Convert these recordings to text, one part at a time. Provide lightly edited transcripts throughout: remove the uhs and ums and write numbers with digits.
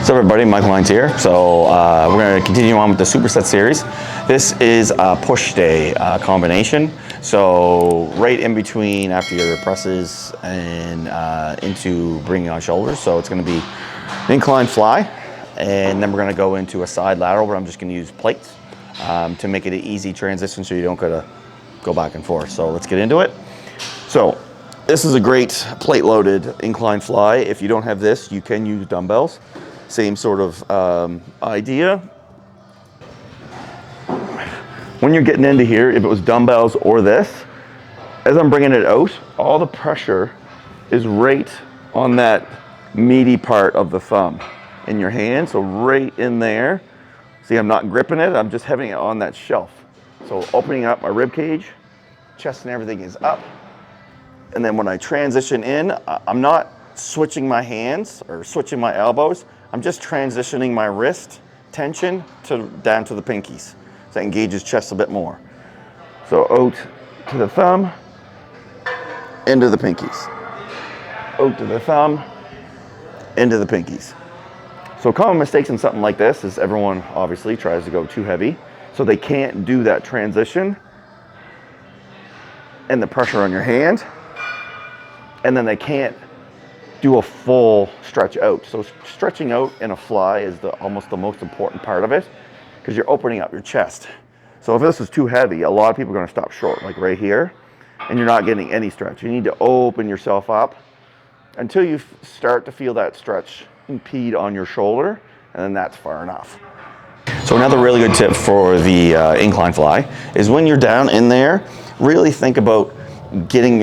What's up everybody, Mike Lines here. So we're going to continue on with the superset series. This is a push day combination. So right in between after your presses and into bringing on shoulders. So it's going to be incline fly, and then we're going to go into a side lateral where I'm just going to use plates to make it an easy transition so you don't gotta go back and forth. So let's get into it. So this is a great plate loaded incline fly. If you don't have this, you can use dumbbells. Same sort of idea. When you're getting into here, if it was dumbbells or this, as I'm bringing it out, all the pressure is right on that meaty part of the thumb in your hand. So right in there. See, I'm not gripping it, I'm just having it on that shelf. So opening up my rib cage, chest and everything is up. And then when I transition in, I'm not switching my hands or switching my elbows. I'm just transitioning my wrist tension down to the pinkies. So that engages chest a bit more. So out to the thumb, into the pinkies. Out to the thumb, into the pinkies. So common mistakes in something like this is everyone obviously tries to go too heavy. So they can't do that transition and the pressure on your hand. And then they can't do a full stretch out. So stretching out in a fly is almost the most important part of it, because you're opening up your chest. So if this is too heavy, a lot of people are going to stop short, like right here, and you're not getting any stretch. You need to open yourself up until you start to feel that stretch impede on your shoulder, and then that's far enough. So another really good tip for the incline fly is when you're down in there, really think about getting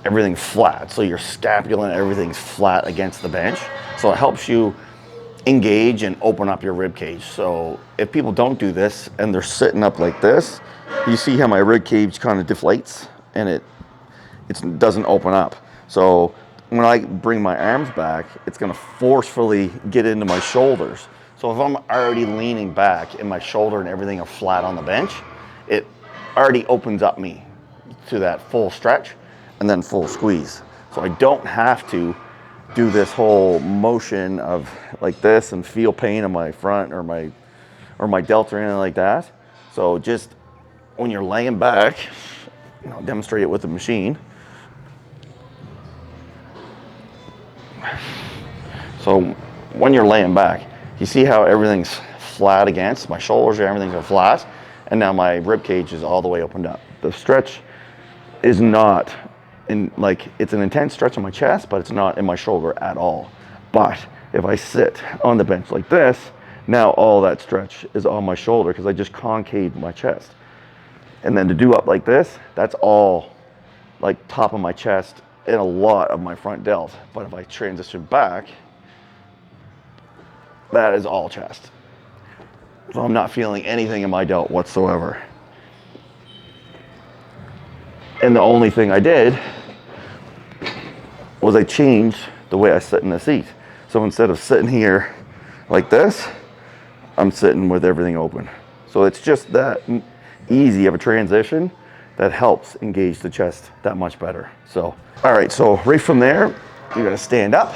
everything flat. So your scapula and everything's flat against the bench. So it helps you engage and open up your rib cage. So if people don't do this and they're sitting up like this, you see how my rib cage kind of deflates and it doesn't open up. So when I bring my arms back, it's going to forcefully get into my shoulders. So if I'm already leaning back and my shoulder and everything are flat on the bench, it already opens up me to that full stretch and then full squeeze. So I don't have to do this whole motion of like this and feel pain in my front or my delta or anything like that. So just when you're laying back, I'll demonstrate it with the machine. So when you're laying back, you see how everything's flat against my shoulders, everything's are flat, and now my rib cage is all the way opened up. The stretch is not it's an intense stretch on my chest, but it's not in my shoulder at all. But if I sit on the bench like this, now all that stretch is on my shoulder because I just concaved my chest. And then to do up like this, that's all like top of my chest and a lot of my front delt. But if I transition back, that is all chest. So I'm not feeling anything in my delt whatsoever. And the only thing I did was I changed the way I sit in the seat. So instead of sitting here like this, I'm sitting with everything open. So it's just that easy of a transition that helps engage the chest that much better. So, all right, so right from there, you're gonna stand up.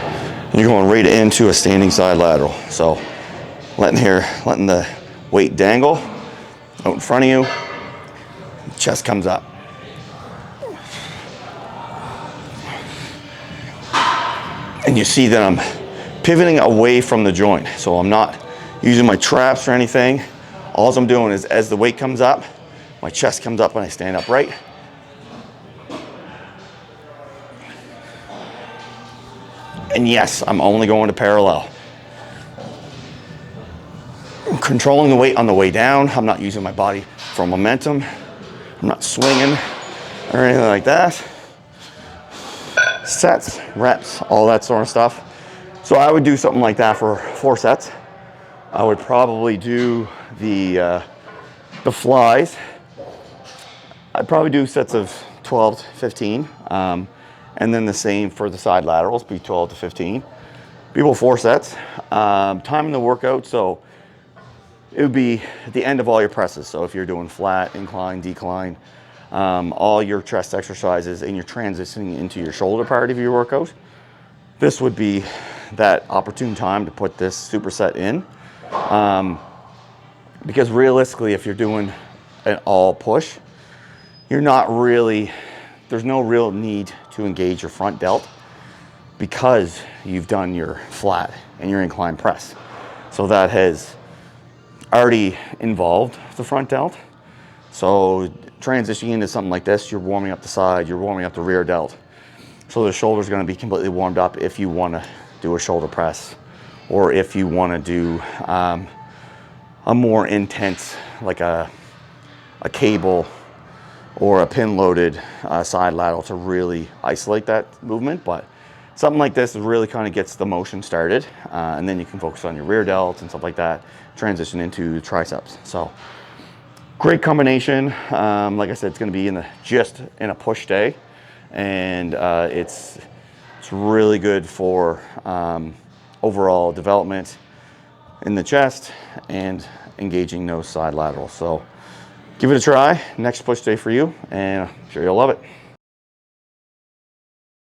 And you're going right into a standing side lateral. So letting the weight dangle out in front of you. Chest comes up. And you see that I'm pivoting away from the joint. So I'm not using my traps or anything. All I'm doing is as the weight comes up, my chest comes up and I stand upright. And yes, I'm only going to parallel. I'm controlling the weight on the way down. I'm not using my body for momentum. I'm not swinging or anything like that. Sets, reps, all that sort of stuff. So I would do something like that for 4 sets. I would probably do the flies. I'd probably do sets of 12 to 15. And then the same for the side laterals, be 12 to 15. People 4 sets. Time in the workout, so it would be at the end of all your presses. So if you're doing flat, incline, decline, all your chest exercises and you're transitioning into your shoulder part of your workout, this would be that opportune time to put this superset in. Because realistically, if you're doing an all push, you're not really, there's no real need to engage your front delt because you've done your flat and your incline press. So that has already involved the front delt. So transitioning into something like this, you're warming up the side, you're warming up the rear delt. So the shoulder's gonna be completely warmed up if you wanna do a shoulder press, or if you wanna do a more intense, like a cable or a pin loaded side lateral to really isolate that movement. But something like this really kind of gets the motion started, and then you can focus on your rear delts and stuff like that, transition into triceps. So great combination. Like I said, it's going to be just in a push day, and it's really good for overall development in the chest and engaging those side laterals. So give it a try, next push day for you, and I'm sure you'll love it.